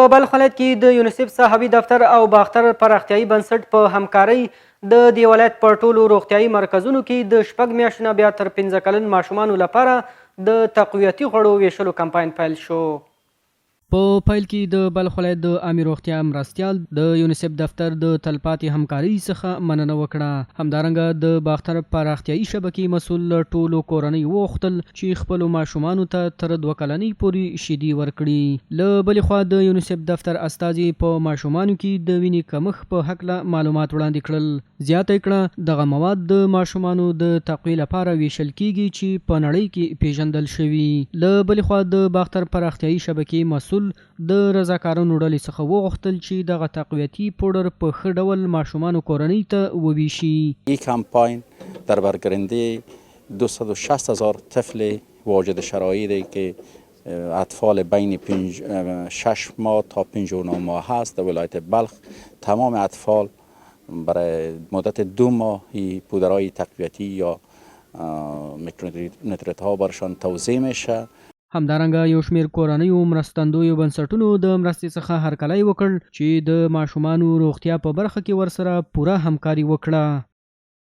په بلخ ولایت کې د یونیسف صحابي دفتر او باختر پراختیایي بنسټ په همکارۍ د دې ولایت په ټولو روغتیایي مرکزونو کې د 6 میاشتو نه بیا تر 15 کلن ماشومانو لپاره د تقویتي غوړو ویشلو کمپاین پیل شو. په پیل کې د بلخ ولایت د عامې روغتیا مرستیال د یونیسف دفتر د تلپاتې همکارۍ څخه مننه وکړه. همدارنګه د باختر پراختیایي شبکې مسؤل له ټولو کورنۍ وغوښتل چې خپلو ماشومانو ته تر 2 کلنۍ پورې شیدې ورکړي. له بلې خوا د یونیسف دفتر استازي په ماشومانو کې د وینې کمښت په هکله معلومات وړاندې کړل. زیاته کړه دغه مواد د ماشومانو د تقویې لپاره ویشل کیږي چې په نړۍ کې پیژندل شوي. له بلې خوا د باختر پراختیایي شبکې مسؤل د رضاکارانو ډلې څخه وغوښتل چې دغه تقویتي پودر په ښه ډول ماشومانو کورنۍ ته وویشي. این کمپاین در برگرنده 260,000 طفل واجد شرایطی که اطفال بین 6 ماه تا 59 ماه هست در ولایت بلخ، تمام اطفال برای مدت 2 ماه پودرهای تقویتی یا میکرونیوترینت ها برشان توزیع میشه. همدارنګه یو شمېر کورنیو مرستندویو بنسټونو د مرستې څخه هرکلی وکړ چې د ماشومانو روغتیا په برخه کې ورسره پوره همکاري وکړه.